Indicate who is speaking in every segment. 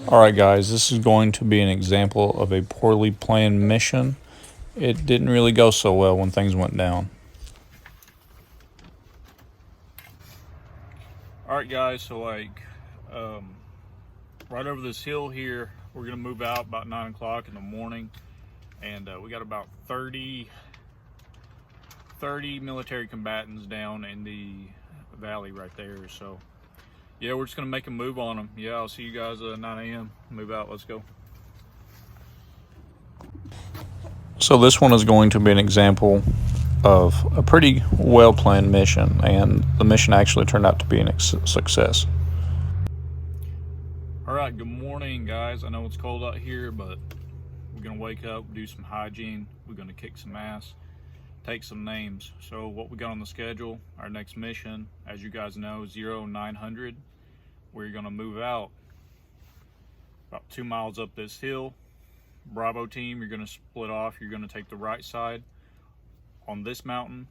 Speaker 1: Alright guys, this is going to be an example of a poorly planned mission. It didn't really go so well when things went down. Alright guys, so right over this hill here, we're going to move out about 9 o'clock in the morning. And we got about 30 military combatants down in the valley right there. So yeah, we're just going to make a move on them. Yeah, I'll see you guys at 9 a.m. Move out, let's go. So this one is going to be an example of a pretty well-planned mission, and the mission actually turned out to be a success. Alright, good morning guys. I know it's cold out here, but we're going to wake up, do some hygiene, we're going to kick some ass, take some names. So what we got on the schedule, our next mission, as you guys know, 0900. We're going to move out about 2 miles up this hill. Bravo team, you're going to split off. You're going to take the right side on this mountain.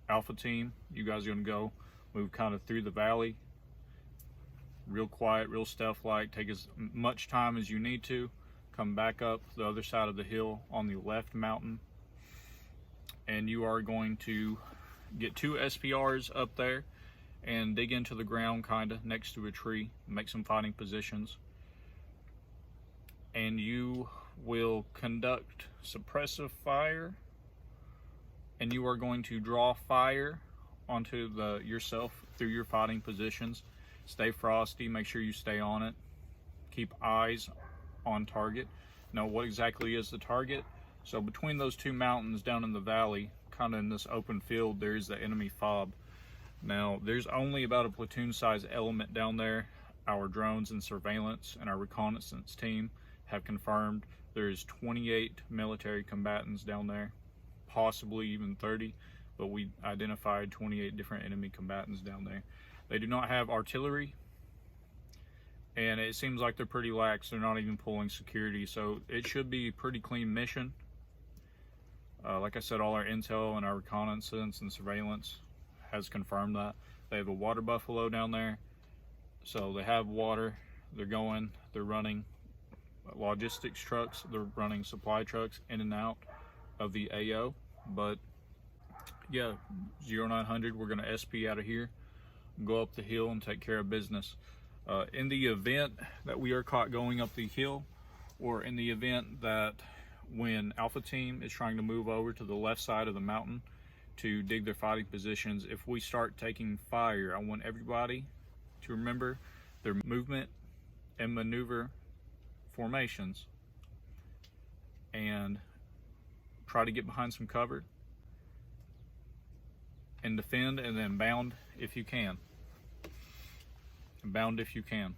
Speaker 1: Alpha team, you guys are going to go move kind of through the valley, real quiet, real stealth-like. Take as much time as you need to. Come back up the other side of the hill on the left mountain, and you are going to get 2 SPRs up there and dig into the ground kind of next to a tree, make some fighting positions, and you will conduct suppressive fire, and you are going to draw fire onto yourself through your fighting positions. Stay frosty, make sure you stay on it, keep eyes on target. Know what exactly is the target. So between those 2 mountains down in the valley, kind of in this open field, there's the enemy fob. Now there's only about a platoon size element down there. Our drones and surveillance and our reconnaissance team have confirmed there's 28 military combatants down there, possibly even 30, but we identified 28 different enemy combatants down there. They do not have artillery, and it seems like they're pretty lax. They're not even pulling security, so it should be a pretty clean mission. Like I said, all our intel and our reconnaissance and surveillance has confirmed that. They have a water buffalo down there, so they have water. They're running logistics trucks, they're running supply trucks in and out of the AO. But yeah, 0900, we're going to SP out of here, go up the hill and take care of business. In the event that we are caught going up the hill, or in the event that when Alpha team is trying to move over to the left side of the mountain to dig their fighting positions, if we start taking fire, I want everybody to remember their movement and maneuver formations and try to get behind some cover and defend, and then bound if you can. Bound if you can.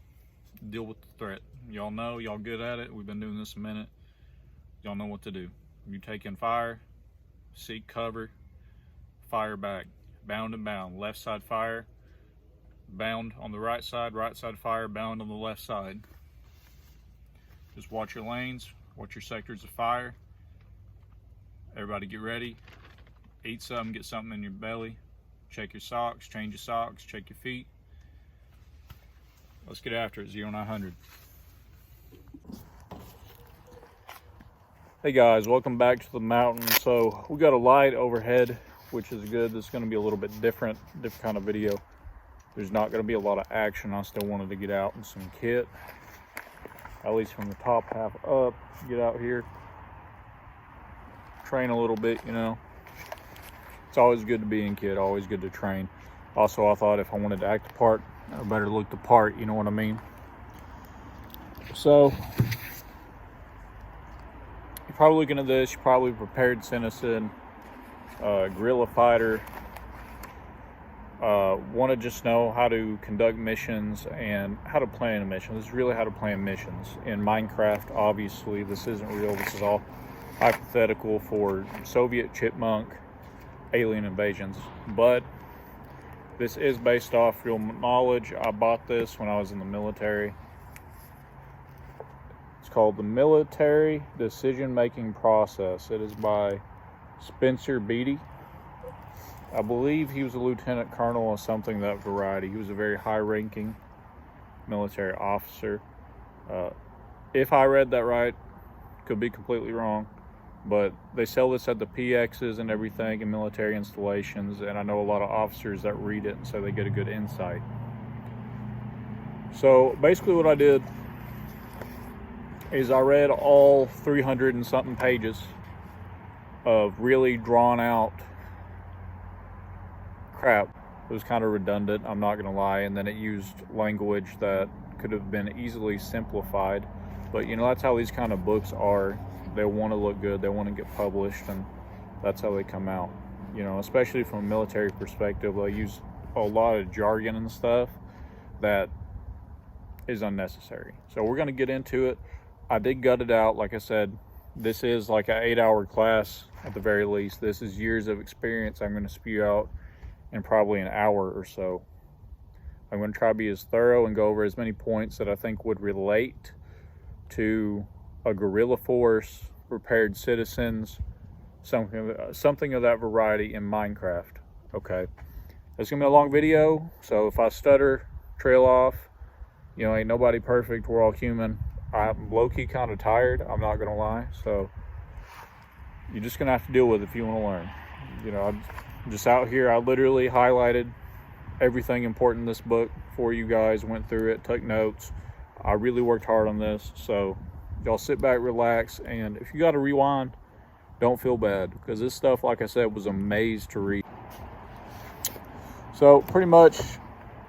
Speaker 1: Deal with the threat. Y'all know, y'all good at it. We've been doing this a minute. Y'all know what to do. You take in fire, seek cover, fire back. Bound and bound. Left side fire, bound on the right side fire, bound on the left side. Just watch your lanes, watch your sectors of fire. Everybody get ready. Eat something, get something in your belly. Check your socks, change your socks, check your feet. Let's get after it, 0900. Hey guys, welcome back to the mountain. So we got a light overhead, which is good. This is going to be a little bit different kind of video. There's not going to be a lot of action. I still wanted to get out in some kit, at least from the top half up. Get out here, train a little bit, you know. It's always good to be in kit, always good to train. Also, I thought if I wanted to act the part, I better look the part, you know what I mean? So you're probably looking at this, you're probably prepared citizen, guerrilla fighter, want to just know how to conduct missions and how to plan a mission. This is really how to plan missions. In Minecraft, obviously, this isn't real. This is all hypothetical for Soviet chipmunk alien invasions. But this is based off real knowledge. I bought this when I was in the military. It's called The Military Decision-Making Process. It is by Spencer Beatty. I believe he was a lieutenant colonel or something, that variety. He was a very high-ranking military officer. if I read that right, could be completely wrong, but they sell this at the PXs and everything in military installations, and I know a lot of officers that read it, and so they get a good insight. So basically what I did is I read all 300 and something pages of really drawn out crap. It was kind of redundant, I'm not gonna lie, and then it used language that could have been easily simplified. But you know, that's how these kind of books are. They want to look good, they want to get published, and that's how they come out. You know, especially from a military perspective, they use a lot of jargon and stuff that is unnecessary. So we're going to get into it. I did gut it out. Like I said, this is like an 8-hour class at the very least. This is years of experience I'm going to spew out in probably an hour or so. I'm going to try to be as thorough and go over as many points that I think would relate to a guerrilla force, prepared citizens, something of that variety in Minecraft. Okay, it's gonna be a long video, so if I stutter, trail off, you know, ain't nobody perfect, we're all human. I'm low-key kind of tired, I'm not gonna lie, so you're just gonna have to deal with it if you want to learn. You know, I'm just out here, I literally highlighted everything important in this book for you guys, went through it, took notes. I really worked hard on this, so y'all sit back, relax, and if you got to rewind, don't feel bad, because this stuff, like I said, was a maze to read. So pretty much,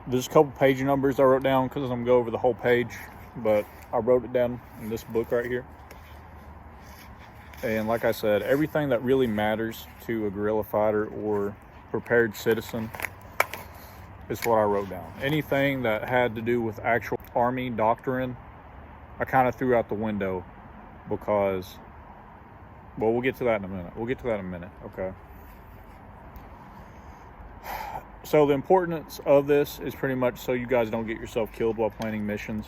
Speaker 1: there's a couple page numbers I wrote down because I'm going to go over the whole page, but I wrote it down in this book right here. And like I said, everything that really matters to a guerrilla fighter or prepared citizen is what I wrote down. Anything that had to do with actual Army doctrine, I kind of threw out the window because, well, we'll get to that in a minute. Okay. So the importance of this is pretty much so you guys don't get yourself killed while planning missions.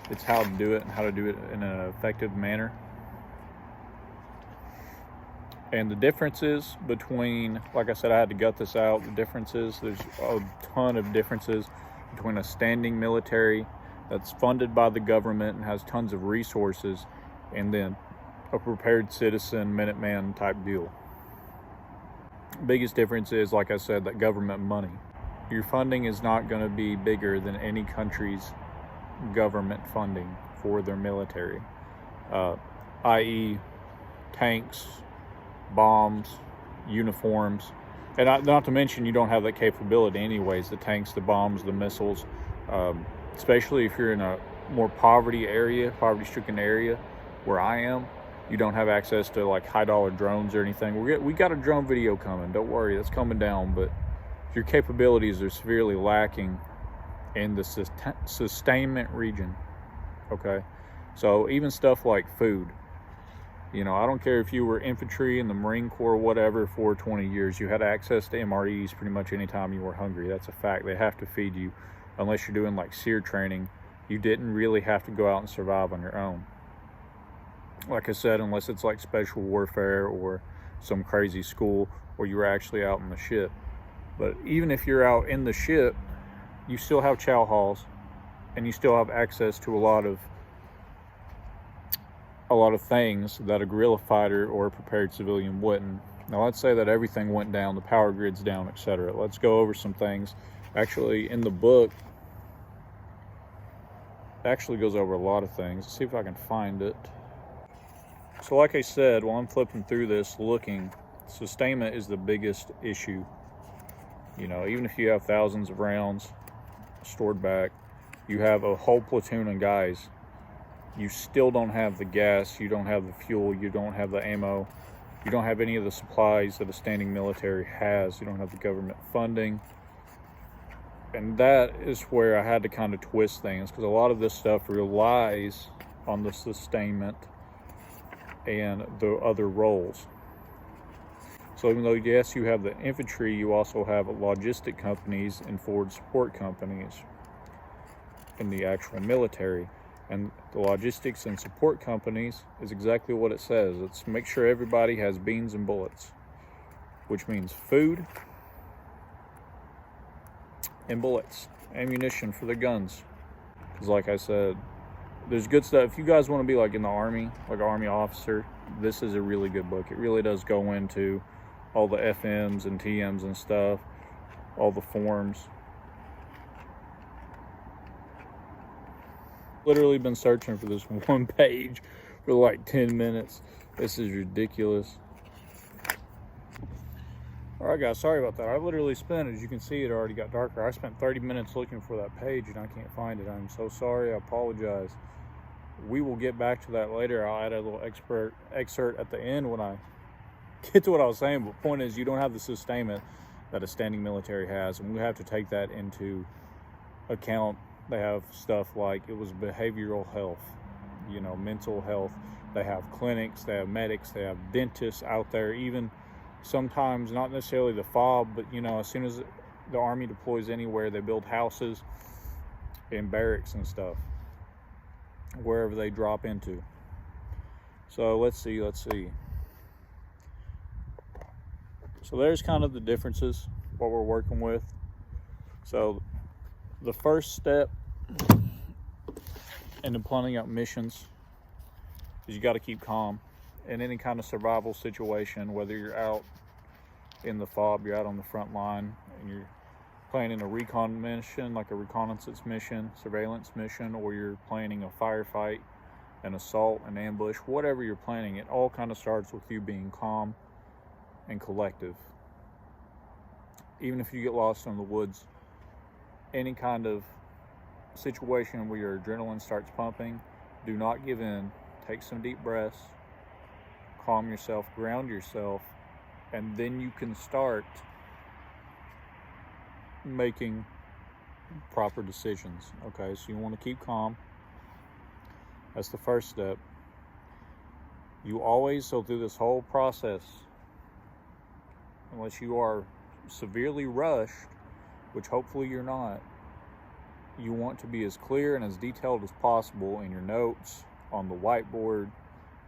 Speaker 1: It's how to do it and how to do it in an effective manner. And the differences between, like I said, I had to gut this out. The differences, there's a ton of differences between a standing military that's funded by the government and has tons of resources, and then a prepared citizen Minuteman type deal. Biggest difference is, like I said, that government money. Your funding is not going to be bigger than any country's government funding for their military, i.e. tanks, bombs, uniforms, and not to mention you don't have that capability anyways. The tanks, the bombs, the missiles, especially if you're in a more poverty-stricken area where I am, you don't have access to like high-dollar drones or anything. We got a drone video coming, don't worry, that's coming down, but your capabilities are severely lacking in the sustainment region. Okay, so even stuff like food, you know, I don't care if you were infantry in the Marine Corps or whatever for 20 years, you had access to MREs pretty much anytime you were hungry. That's a fact. They have to feed you. Unless you're doing like SEER training, you didn't really have to go out and survive on your own. Like I said, unless it's like special warfare or some crazy school or you were actually out in the ship. But even if you're out in the ship, you still have chow halls and you still have access to a lot of things that a guerrilla fighter or a prepared civilian wouldn't. Now let's say that everything went down, the power grid's down, etc. Let's go over some things. Actually, in the book, it actually goes over a lot of things. Let's see if I can find it. So like I said, while I'm flipping through this, looking, sustainment is the biggest issue. You know, even if you have thousands of rounds stored back, you have a whole platoon of guys, you still don't have the gas, you don't have the fuel, you don't have the ammo, you don't have any of the supplies that a standing military has, you don't have the government funding. And that is where I had to kind of twist things, because a lot of this stuff relies on the sustainment and the other roles. So even though, yes, you have the infantry, you also have logistic companies and forward support companies in the actual military. And the logistics and support companies is exactly what it says. It's make sure everybody has beans and bullets, which means food and bullets, ammunition for the guns. Because like I said, there's good stuff. If you guys want to be like in the Army, like an Army officer, this is a really good book. It really does go into all the FMs and TMs and stuff, all the forms. Literally been searching for this one page for like 10 minutes. This is ridiculous. All right, guys, sorry about that. I literally spent, as you can see, it already got darker. I spent 30 minutes looking for that page and I can't find it. I'm so sorry. I apologize. We will get back to that later. I'll add a little excerpt at the end when I get to what I was saying. But the point is, you don't have the sustainment that a standing military has, and we have to take that into account. They have stuff like, it was behavioral health, you know, mental health. They have clinics, they have medics, they have dentists out there. Even sometimes, not necessarily the FOB, but you know, as soon as the Army deploys anywhere, they build houses and barracks and stuff wherever they drop into. So let's see. So there's kind of the differences, what we're working with. So the first step into planning out missions is you got to keep calm in any kind of survival situation, whether you're out in the FOB, you're out on the front line, and you're planning a recon mission, like a reconnaissance mission, surveillance mission, or you're planning a firefight, an assault, an ambush, whatever you're planning, it all kind of starts with you being calm and collective. Even if you get lost in the woods, any kind of situation where your adrenaline starts pumping, do not give in. Take some deep breaths, calm yourself, ground yourself, and then you can start making proper decisions. Okay, so you want to keep calm. That's the first step. You always, so through this whole process, unless you are severely rushed, which hopefully you're not, you want to be as clear and as detailed as possible in your notes, on the whiteboard,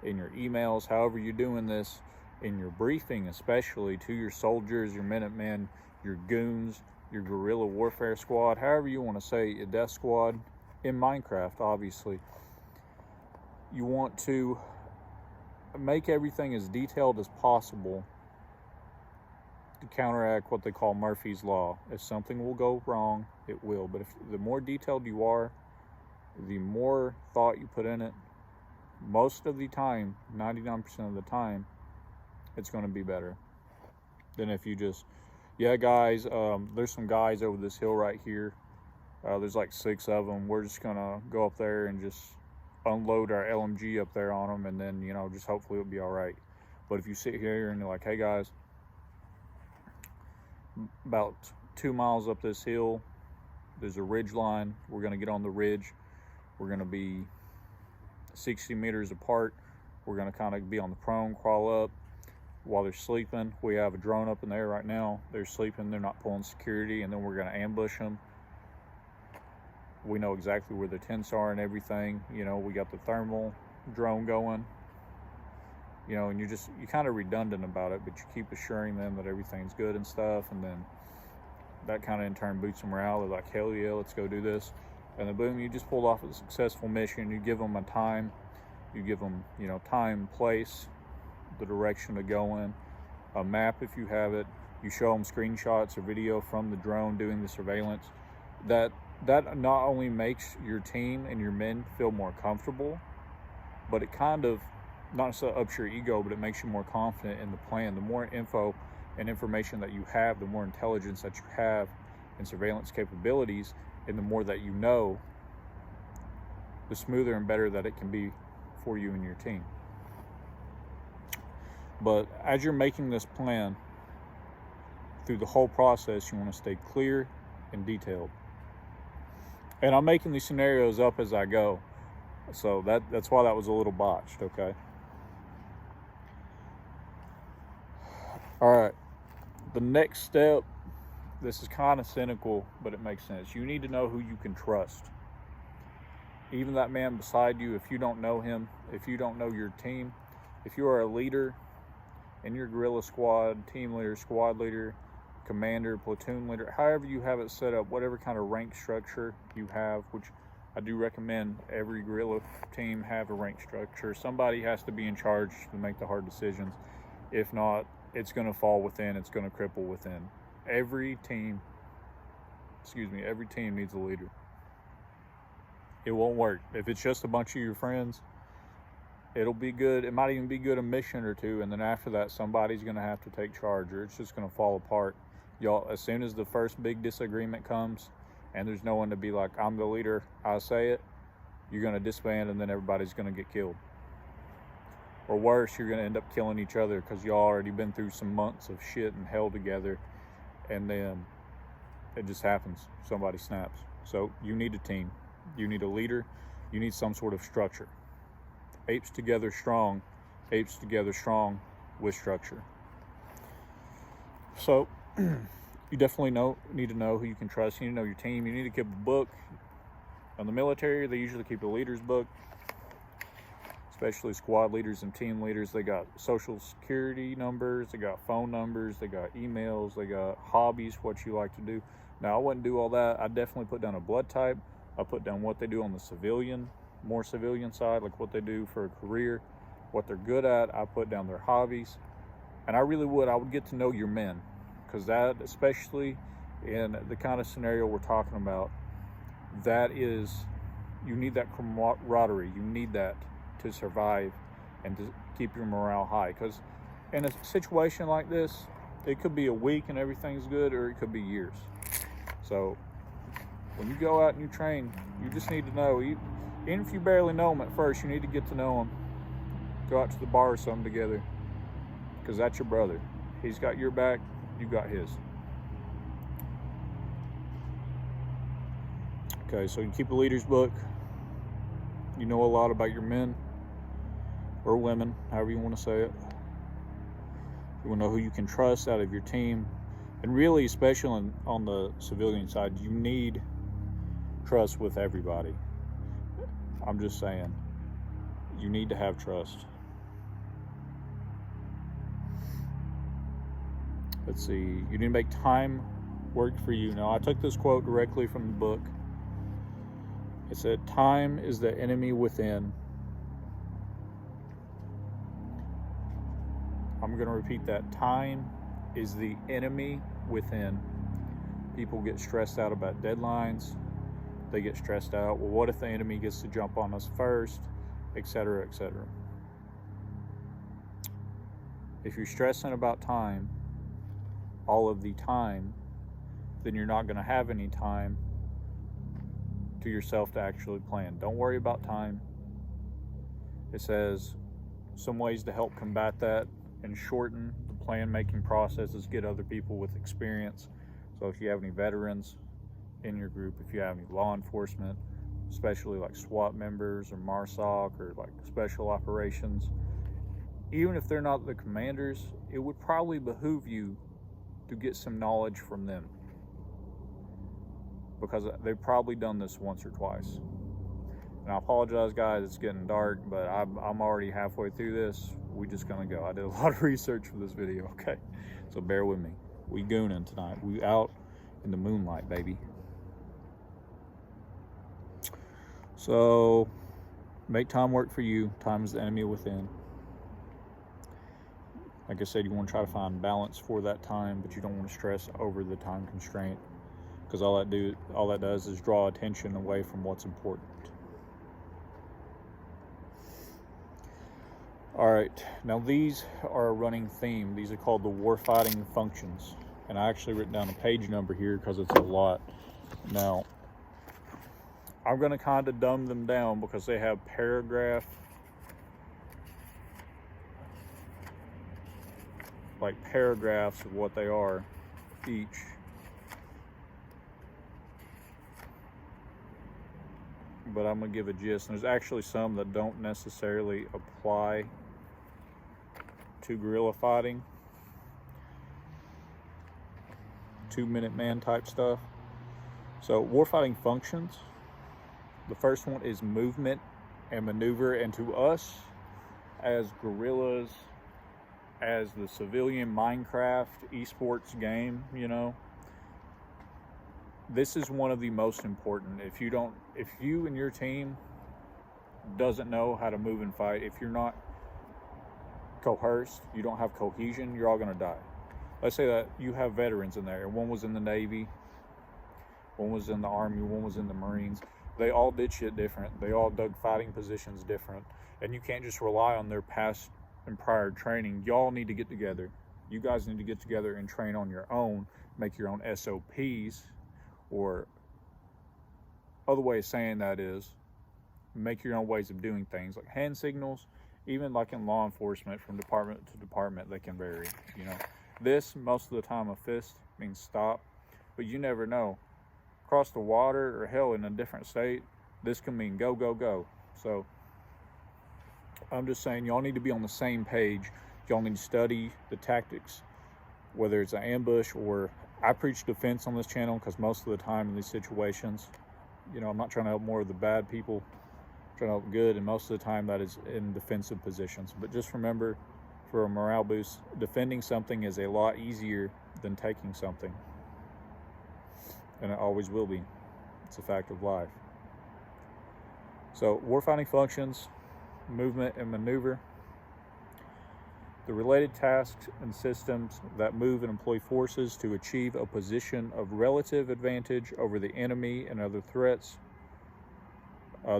Speaker 1: in your emails, however you're doing this, in your briefing, especially to your soldiers, your Minutemen, your goons, your guerrilla warfare squad, however you want to say it, your death squad, in Minecraft, obviously. You want to make everything as detailed as possible to counteract what they call Murphy's Law. If something will go wrong, it will. But if the more detailed you are, the more thought you put in it, most of the time, 99% of the time, it's going to be better than if you just, yeah, guys, there's some guys over this hill right here. There's like 6 of them. We're just going to go up there and just unload our LMG up there on them, and then, you know, just hopefully it'll be all right. But if you sit here and you're like, hey, guys, about 2 miles up this hill, there's a ridge line. We're going to get on the ridge. We're going to be 60 meters apart. We're going to kind of be on the prone, crawl up while they're sleeping. We have a drone up in there right now. They're sleeping. They're not pulling security, and then we're going to ambush them. We know exactly where their tents are and everything. You know, we got the thermal drone going. You know, and you're kind of redundant about it, but you keep assuring them that everything's good and stuff, and then that kind of in turn boosts them morale. They're like, hell yeah, let's go do this. And then boom, you just pulled off a successful mission. You give them a time, you give them, you know, time, place, the direction to go in, a map if you have it. You show them screenshots or video from the drone doing the surveillance. That not only makes your team and your men feel more comfortable, but it kind of, not so ups your ego, but it makes you more confident in the plan. The more info and information that you have, the more intelligence that you have and surveillance capabilities, and the more that you know, the smoother and better that it can be for you and your team. But as you're making this plan, through the whole process, you want to stay clear and detailed. And I'm making these scenarios up as I go, so that's why that was a little botched, okay? All right, the next step, this is kind of cynical, but it makes sense. You need to know who you can trust. Even that man beside you, if you don't know him, if you don't know your team, if you are a leader in your guerrilla squad, team leader, squad leader, commander, platoon leader, however you have it set up, whatever kind of rank structure you have, which I do recommend every guerrilla team have a rank structure. Somebody has to be in charge to make the hard decisions. If not, it's going to fall within. It's going to cripple within. Every team needs a leader. It won't work. If it's just a bunch of your friends, it'll be good. It might even be good a mission or two, and then after that, somebody's going to have to take charge, or it's just going to fall apart. Y'all, as soon as the first big disagreement comes, and there's no one to be like, I'm the leader, I say it, you're going to disband, and then everybody's going to get killed. Or worse, you're going to end up killing each other because y'all already been through some months of shit and hell together, and then it just happens. Somebody snaps. So you need a team. You need a leader. You need some sort of structure. Apes together strong with structure. So you definitely need to know who you can trust. You need to know your team. You need to keep a book. In the military, they usually keep a leader's book, especially squad leaders and team leaders. They got social security numbers, they got phone numbers, they got emails, they got hobbies, what you like to do. Now, I wouldn't do all that. I definitely put down a blood type. I put down what they do on the more civilian side, like what they do for a career, what they're good at. I put down their hobbies. And I would get to know your men, because that, especially in the kind of scenario we're talking about, you need that camaraderie. You need that to survive and to keep your morale high. Because in a situation like this, it could be a week and everything's good, or it could be years. So when you go out and you train, you just need to know, even if you barely know them at first, you need to get to know them. Go out to the bar or something together, because that's your brother. He's got your back, you got his. Okay, so you keep a leader's book. You know a lot about your men or women, however you want to say it. You want to know who you can trust out of your team. And really, especially on the civilian side, you need trust with everybody. I'm just saying, you need to have trust. Let's see, you need to make time work for you. Now, I took this quote directly from the book. It said, time is the enemy within. I'm going to repeat that. Time is the enemy within. People get stressed out about deadlines. They get stressed out, well, what if the enemy gets to jump on us first, etc., etc. If you're stressing about time, all of the time, then you're not going to have any time to yourself to actually plan. Don't worry about time. It says some ways to help combat that and shorten the plan making process is get other people with experience. So if you have any veterans in your group, if you have any law enforcement, especially like SWAT members or MARSOC or like special operations, even if they're not the commanders, it would probably behoove you to get some knowledge from them, because they've probably done this once or twice. And I apologize, guys, it's getting dark, but I'm already halfway through this. We're just gonna go. I did a lot of research for this video, okay? So bear with me. We gooning tonight. We out in the moonlight, baby. So make time work for you. Time is the enemy within. Like I said, you want to try to find balance for that time, but you don't want to stress over the time constraint, because all that does is draw attention away from what's important. All right, now these are a running theme. These are called the warfighting functions, and I actually written down a page number here because it's a lot. Now, I'm going to kind of dumb them down because they have paragraphs of what they are each. But I'm going to give a gist. And there's actually some that don't necessarily apply to guerrilla fighting, 2-minute man type stuff. So warfighting functions, the first one is movement and maneuver. And to us as guerrillas, as the civilian Minecraft esports game, you know, this is one of the most important. If you and your team doesn't know how to move and fight, if you're not coerced, you don't have cohesion, you're all going to die. Let's say that you have veterans in there. One was in the Navy, one was in the Army, one was in the Marines. They all did shit different. They all dug fighting positions different. And you can't just rely on their past and prior training. Y'all need to get together. You guys need to get together and train on your own, make your own SOPs, or other way of saying that is make your own ways of doing things, like hand signals. Even like in law enforcement, from department to department, they can vary. You know, this most of the time, a fist means stop, but you never know. Across the water, or hell, in a different state, this can mean go, go, go. So I'm just saying, y'all need to be on the same page. Y'all need to study the tactics, whether it's an ambush or I preach defense on this channel, because most of the time in these situations, you know, I'm not trying to help more of the bad people, I'm trying to help good, and most of the time that is in defensive positions. But just remember, for a morale boost, defending something is a lot easier than taking something, and it always will be. It's a fact of life. So warfighting functions, movement and maneuver. The related tasks and systems that move and employ forces to achieve a position of relative advantage over the enemy and other threats.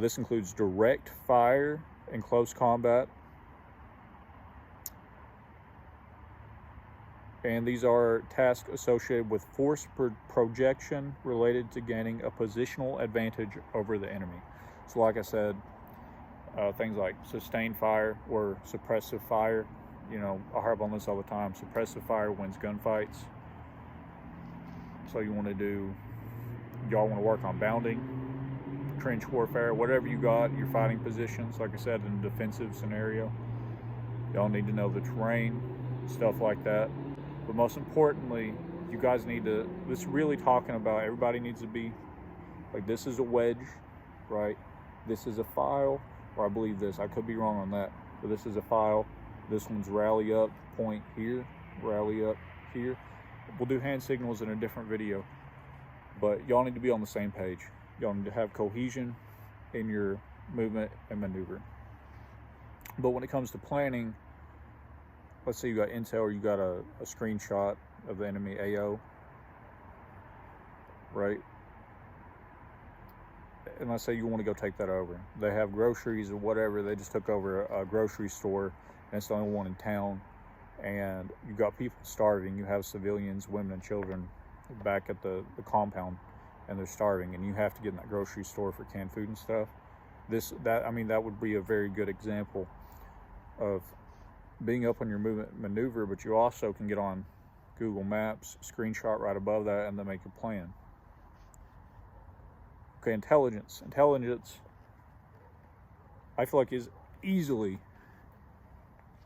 Speaker 1: This includes direct fire and close combat. And these are tasks associated with force projection related to gaining a positional advantage over the enemy. So like I said, things like sustained fire or suppressive fire. You know, I harp on this all the time. Suppressive fire wins gunfights. So y'all want to work on bounding, trench warfare, whatever you got, your fighting positions. Like I said, in a defensive scenario, y'all need to know the terrain, stuff like that. But most importantly, you guys need to, this is really talking about, everybody needs to be, like, this is a wedge, right? This is a file, or I believe this, I could be wrong on that, but this is a file. This one's rally up, point here, rally up here. We'll do hand signals in a different video, but y'all need to be on the same page. Y'all need to have cohesion in your movement and maneuver. But when it comes to planning, let's say you got intel, or you got a screenshot of the enemy AO, right? And let's say you want to go take that over. They have groceries or whatever. They just took over a grocery store, and it's the only one in town. And you got people starving. You have civilians, women and children back at the compound, and they're starving. And you have to get in that grocery store for canned food and stuff. That would be a very good example of being up on your movement maneuver, but you also can get on Google Maps, screenshot right above that, and then make a plan. Okay, intelligence. Intelligence, I feel like, is easily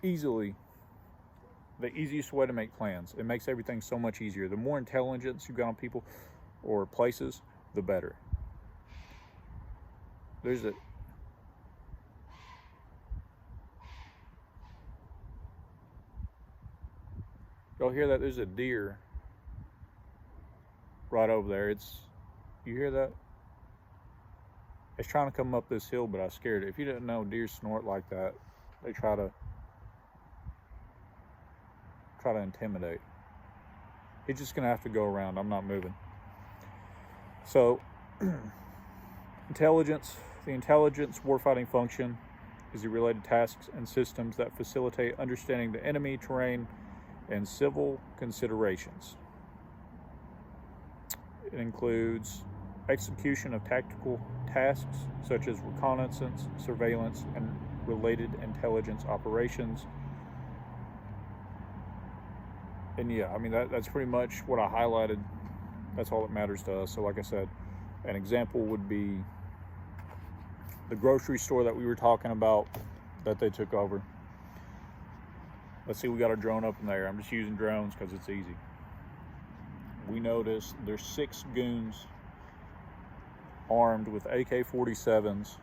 Speaker 1: the easiest way to make plans. It makes everything so much easier. The more intelligence you got on people or places, the better. Y'all hear that? There's a deer right over there. You hear that? It's trying to come up this hill, but I scared it. If you didn't know, deer snort like that. They try to intimidate. He's just gonna have to go around. I'm not moving. So intelligence. The intelligence warfighting function is the related tasks and systems that facilitate understanding the enemy, terrain, and civil considerations. It includes execution of tactical tasks such as reconnaissance, surveillance, and related intelligence operations. And yeah, I mean, that's pretty much what I highlighted. That's all that matters to us. So like I said, an example would be the grocery store that we were talking about that they took over. Let's see, we got a drone up in there. I'm just using drones because it's easy. We noticed there's 6 goons armed with AK-47s.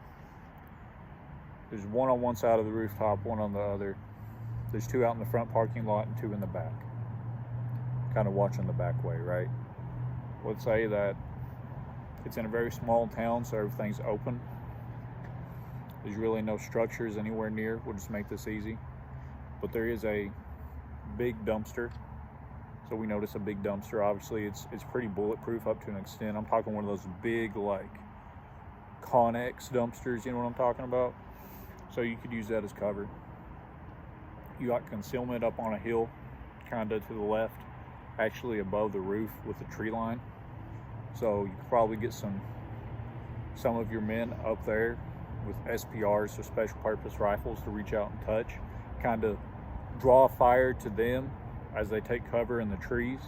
Speaker 1: There's one on one side of the rooftop, one on the other. There's 2 out in the front parking lot and 2 in the back. Kind of watching the back way, right? Let's say that It's in a very small town, so everything's open. There's really no structures anywhere near. We'll just make this easy. But there is a big dumpster. So we notice a big dumpster. Obviously, it's pretty bulletproof up to an extent. I'm talking one of those big, like, Connex dumpsters, you know what I'm talking about? So you could use that as cover. You got concealment up on a hill, kind of to the left, actually above the roof with the tree line. So you could probably get some of your men up there with SPRs, so special purpose rifles, to reach out and touch, kind of draw fire to them as they take cover in the trees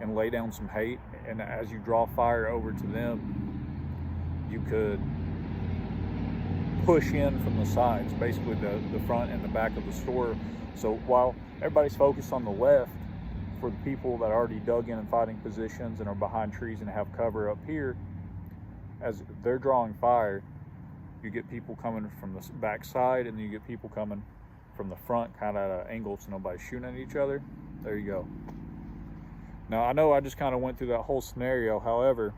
Speaker 1: and lay down some hate. And as you draw fire over to them, you could push in from the sides, basically the front and the back of the store. So while everybody's focused on the left, for the people that already dug in fighting positions and are behind trees and have cover up here, as they're drawing fire, you get people coming from the back side, and then you get people coming from the front, kind of at an angle so nobody's shooting at each other. There you go. Now, I know I just kind of went through that whole scenario. However,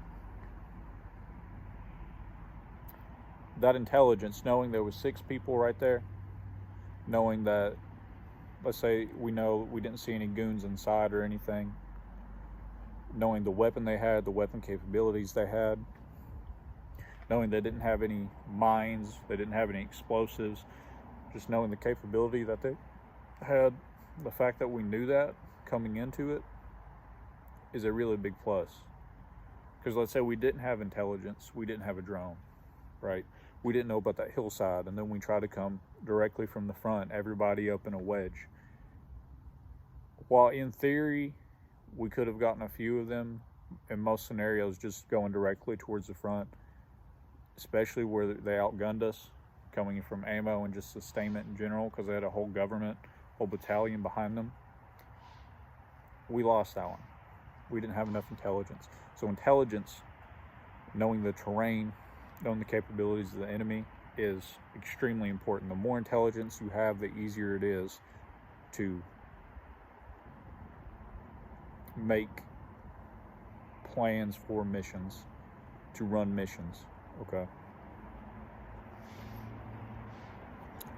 Speaker 1: that intelligence, knowing there was 6 people right there, knowing that, let's say we know we didn't see any goons inside or anything, knowing the weapon they had, the weapon capabilities they had, knowing they didn't have any mines, they didn't have any explosives, just knowing the capability that they had, the fact that we knew that coming into it is a really big plus. Because let's say we didn't have intelligence, we didn't have a drone, right? We didn't know about that hillside, and then we try to come directly from the front, everybody up in a wedge. While in theory, we could have gotten a few of them, in most scenarios, just going directly towards the front, especially where they outgunned us, coming from ammo and just sustainment in general, because they had a whole government, whole battalion behind them. We lost that one. We didn't have enough intelligence. So intelligence, knowing the terrain, knowing the capabilities of the enemy, is extremely important. The more intelligence you have, the easier it is to make plans for missions, to run missions, okay?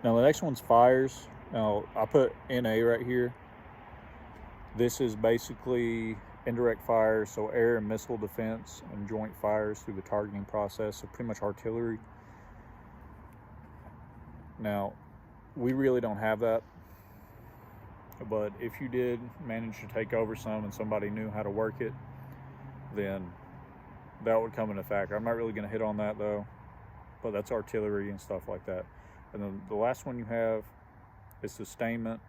Speaker 1: Now the next one's fires. Now I put NA right here. This is basically indirect fire, so air and missile defense and joint fires through the targeting process, so pretty much artillery. Now, we really don't have that, but if you did manage to take over some and somebody knew how to work it, then that would come into factor. I'm not really going to hit on that though, but that's artillery and stuff like that. And then the last one you have is sustainment.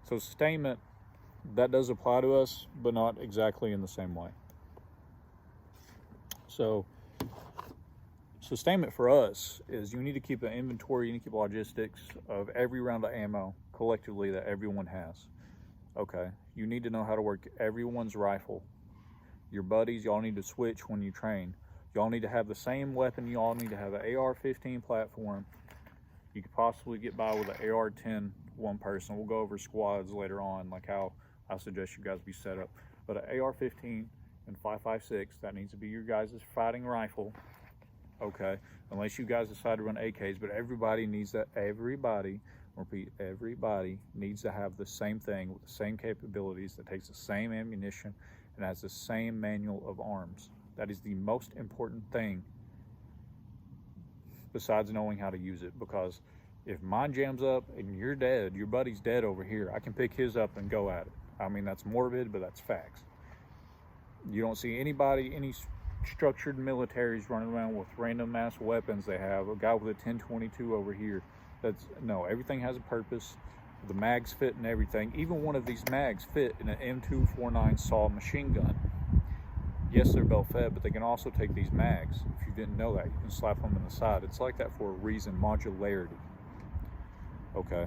Speaker 1: So sustainment, that does apply to us, but not exactly in the same way. So sustainment for us is you need to keep an inventory, you need to keep logistics of every round of ammo collectively that everyone has. Okay, you need to know how to work everyone's rifle. Your buddies, y'all need to switch when you train. Y'all need to have the same weapon. You all need to have an AR-15 platform. You could possibly get by with an AR-10 one person. We'll go over squads later on, like how I suggest you guys be set up. But an AR-15 and 5.56, that needs to be your guys' fighting rifle. Okay, unless you guys decide to run AKs, but everybody needs that. Everybody, repeat, everybody needs to have the same thing with the same capabilities, that takes the same ammunition and has the same manual of arms. That is the most important thing besides knowing how to use it, because if mine jams up and you're dead, your buddy's dead over here, I can pick his up and go at it. I mean, that's morbid, but that's facts. You don't see anybody, any structured militaries running around with random mass weapons. They have a guy with a 1022 over here. That's no, everything has a purpose. The mags fit and everything. Even one of these mags fit in an M249 SAW machine gun. Yes, they're belt fed, but they can also take these mags. If you didn't know that, you can slap them in the side. It's like that for a reason, modularity. Okay.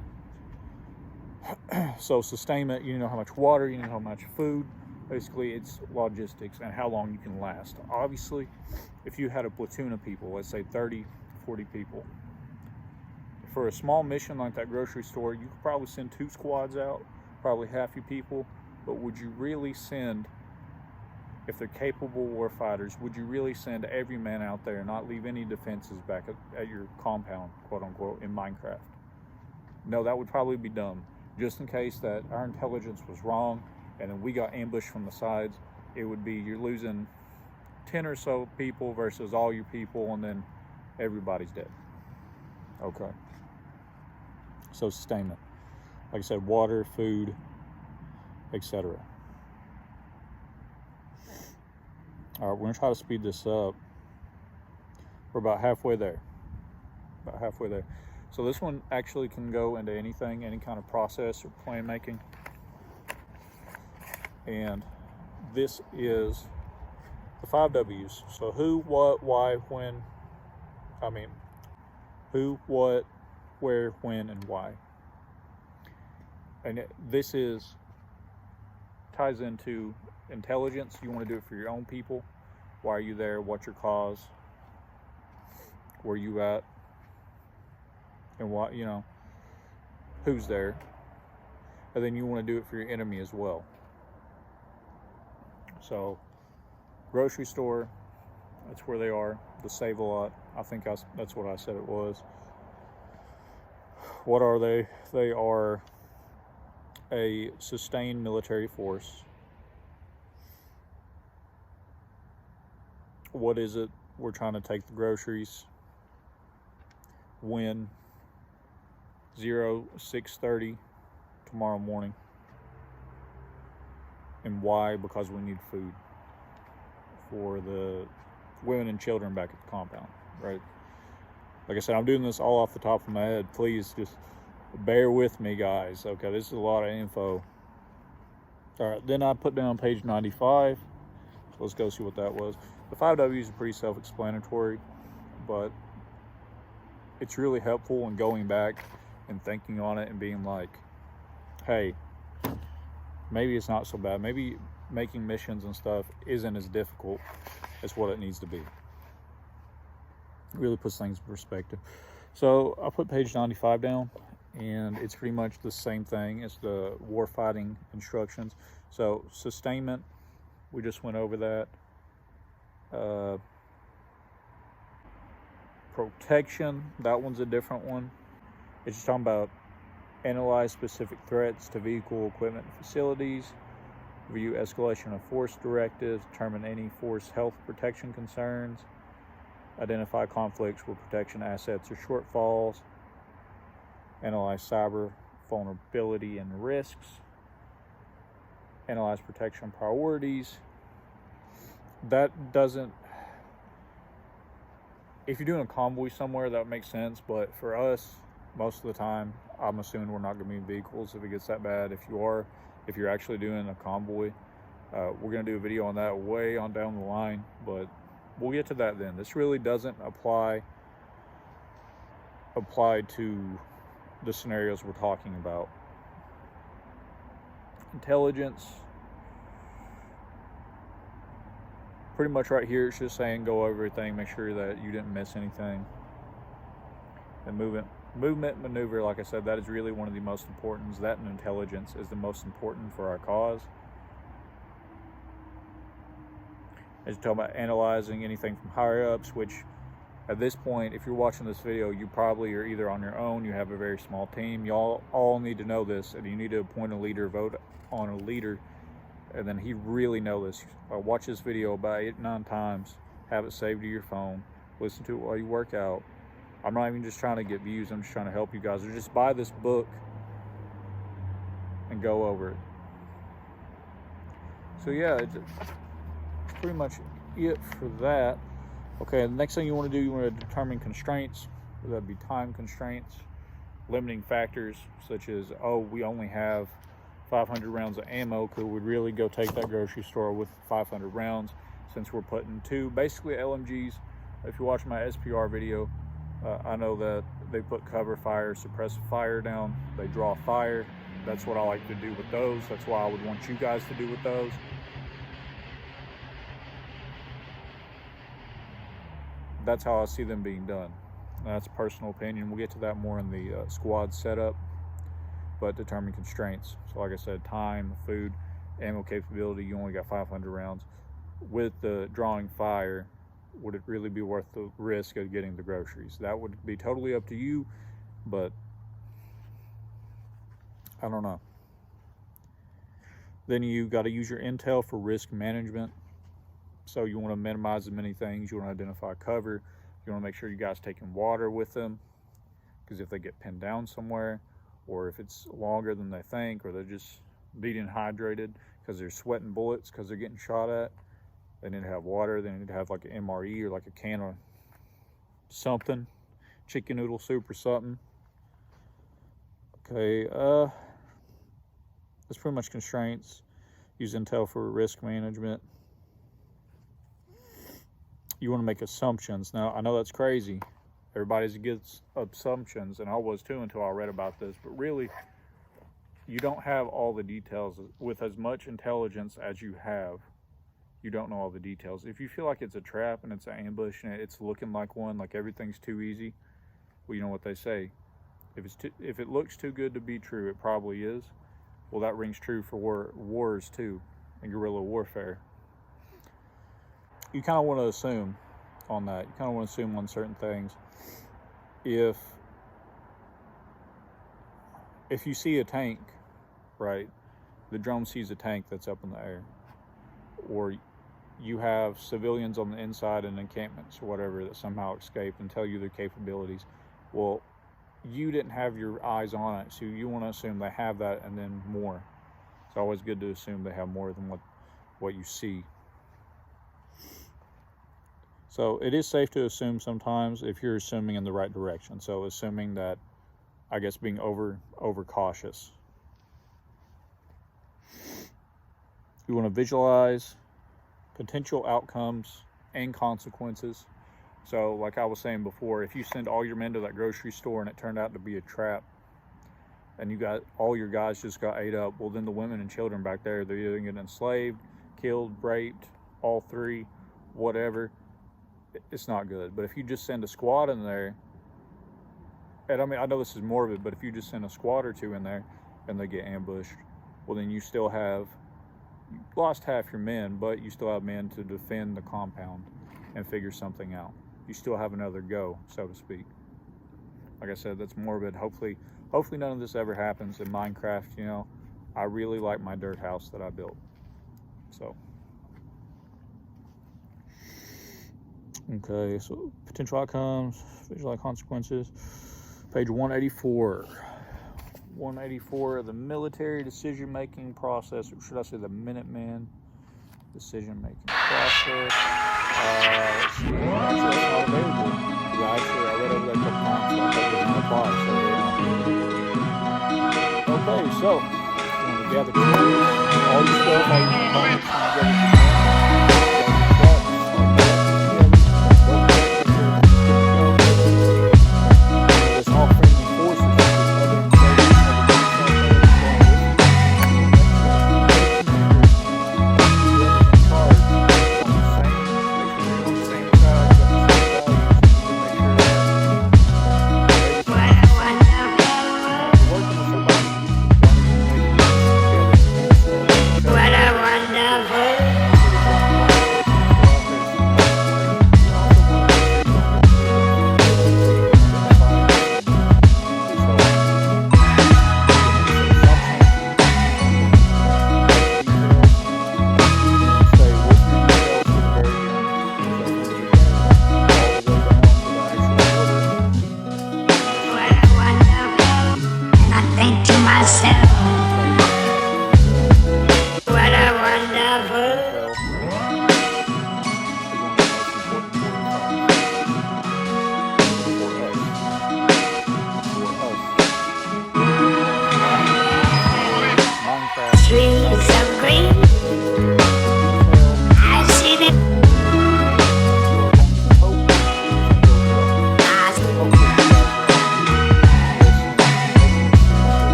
Speaker 1: So sustainment, you know how much water, you know how much food. Basically, it's logistics and how long you can last. Obviously, if you had a platoon of people, let's say 30, 40 people, for a small mission like that grocery store, you could probably send 2 squads out, probably half your people, but would you really send if they're capable war fighters, would you really send every man out there and not leave any defenses back at your compound, quote unquote, in Minecraft? No, that would probably be dumb. Just in case that our intelligence was wrong and then we got ambushed from the sides, it would be you're losing 10 or so people versus all your people, and then everybody's dead. Okay. So sustainment. Like I said, water, food, etc. All right, we're gonna try to speed this up. We're about halfway there. About halfway there. So this one actually can go into anything, any kind of process or plan making. And this is the 5 W's. So who, what, why, when. Who, what, where, when, and why. And this ties into intelligence. You want to do it for your own people. Why are you there? What's your cause? Where you at? And what, who's there? And then you want to do it for your enemy as well. So, grocery store, that's where they are. The Save a Lot. I think that's what I said it was. What are they? They are a sustained military force. What is it? We're trying to take the groceries. When? 06:30 tomorrow morning. And why? Because we need food for the women and children back at the compound, right? Like I said, I'm doing this all off the top of my head. Please just bear with me, guys. Okay, this is a lot of info. All right, then I put down page 95. So let's go see what that was. The 5 W's are pretty self-explanatory, but it's really helpful in going back and thinking on it and being like, hey, maybe it's not so bad. Maybe making missions and stuff isn't as difficult as what it needs to be. It really puts things in perspective. So I put page 95 down, and it's pretty much the same thing as the warfighting instructions. So sustainment, we just went over that. Protection, that one's a different one. It's just talking about analyze specific threats to vehicle, equipment, and facilities, review escalation of force directives, determine any force health protection concerns, identify conflicts where protection assets or shortfalls, analyze cyber vulnerability and risks, analyze protection priorities. That doesn't, if you're doing a convoy somewhere, that makes sense, but for us, most of the time, I'm assuming we're not going to be in vehicles if it gets that bad. If you're actually doing a convoy, we're going to do a video on that way on down the line, but we'll get to that then. This really doesn't apply to the scenarios we're talking about. Intelligence, pretty much right here, it's just saying go over everything, make sure that you didn't miss anything. And movement maneuver, like I said, that is really one of the most important. That and intelligence is the most important for our cause. As you talk about analyzing anything from higher ups, which at this point, if you're watching this video, you probably are either on your own, you have a very small team. Y'all all need to know this, and you need to appoint a leader, vote on a leader, and then he really know this. Watch this video about 8 or 9 times, have it saved to your phone, listen to it while you work out. I'm not even just trying to get views, I'm just trying to help you guys. Or just buy this book and go over it. So yeah, it's pretty much it for that. Okay, the next thing you want to do, you want to determine constraints. That'd be time constraints, limiting factors such as, oh, we only have 500 rounds of ammo. Could we really go take that grocery store with 500 rounds since we're putting 2 basically LMGs? If you watch my SPR video, I know that they put cover fire, suppressive fire down. They draw fire. That's what I like to do with those. That's why I would want you guys to do with those. That's how I see them being done. That's personal opinion. We'll get to that more in the squad setup, but determine constraints. So like I said, time, food, ammo capability, you only got 500 rounds. with the drawing fire, would it really be worth the risk of getting the groceries? That would be totally up to you, but I don't know. Then you got to use your intel for risk management. So you want to minimize as many things. You want to identify cover. You want to make sure you guys taking water with them, because if they get pinned down somewhere, or if it's longer than they think, or they're just dehydrated because they're sweating bullets because they're getting shot at, they need to have water. They need to have like an MRE or like a can of something, chicken noodle soup or something. Okay, that's pretty much constraints. Use intel for risk management. You want to make assumptions. Now, I know that's crazy. Everybody's against assumptions, and I was too until I read about this. But really, you don't have all the details. With as much intelligence as you have, you don't know all the details. If you feel like it's a trap and it's an ambush and it's looking like one, like everything's too easy, well, you know what they say. If it looks too good to be true, it probably is. Well, that rings true for wars too, and guerrilla warfare. You kind of want to assume on that. You kind of want to assume on certain things. If you see a tank, right, the drone sees a tank that's up in the air, or you have civilians on the inside in encampments or whatever that somehow escaped and tell you their capabilities, well, you didn't have your eyes on it, so you want to assume they have that and then more. It's always good to assume they have more than what you see. So it is safe to assume sometimes if you're assuming in the right direction. So assuming that, I guess, being over cautious. You want to visualize potential outcomes and consequences. So like I was saying before, if you send all your men to that grocery store and it turned out to be a trap, and you got all your guys just got ate up, well, then the women and children back there, they're either getting enslaved, killed, raped, all three, whatever. It's not good. But if you just send a squad in there, and I mean, I know this is morbid, but if you just send a squad or two in there and they get ambushed, well, then you lost half your men, but you still have men to defend the compound and figure something out. You still have another go, so to speak. Like I said, that's morbid. Hopefully none of this ever happens in Minecraft. You know, I really like my dirt house that I built. So, okay, so potential outcomes, visualize consequences. Page 184. 184 of the military decision-making process, or should I say the Minuteman decision-making process. Let's see. Actually, that's not available. Yeah, actually, I read over that a couple times, so I think it's in the box. Okay, so I'm going to gather all your stuff, all your components, and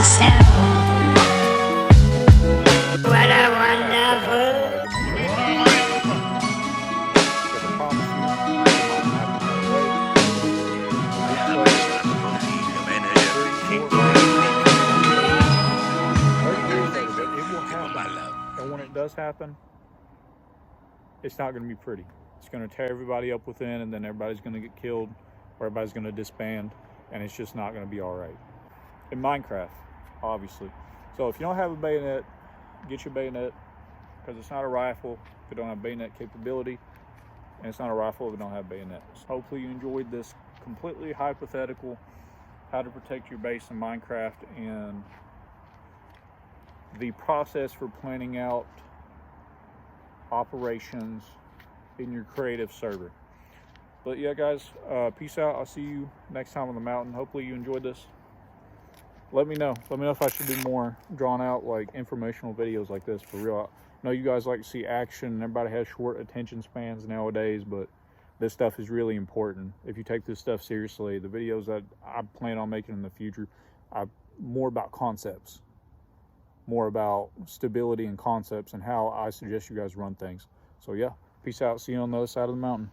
Speaker 2: myself. What a wonderful.
Speaker 3: And when it does happen, it's not going to be pretty. It's going to tear everybody up within, and then everybody's going to get killed, or everybody's going to disband, and it's just not going to be all right. In Minecraft, obviously. So if you don't have a bayonet, get your bayonet, because it's not a rifle if it don't have bayonet capability, and it's not a rifle if it don't have bayonets. Hopefully you enjoyed this completely hypothetical, how to protect your base in Minecraft, and the process for planning out operations in your creative server. But yeah, guys, peace out. I'll see you next time on the mountain. Hopefully you enjoyed this. Let me know if I should do more drawn out, like, informational videos like this, for real. I know you guys like to see action, and everybody has short attention spans nowadays, but this stuff is really important. If you take this stuff seriously, the videos that I plan on making in the future are more about concepts, more about stability and concepts, and how I suggest you guys run things. So yeah, peace out. See you on the other side of the mountain.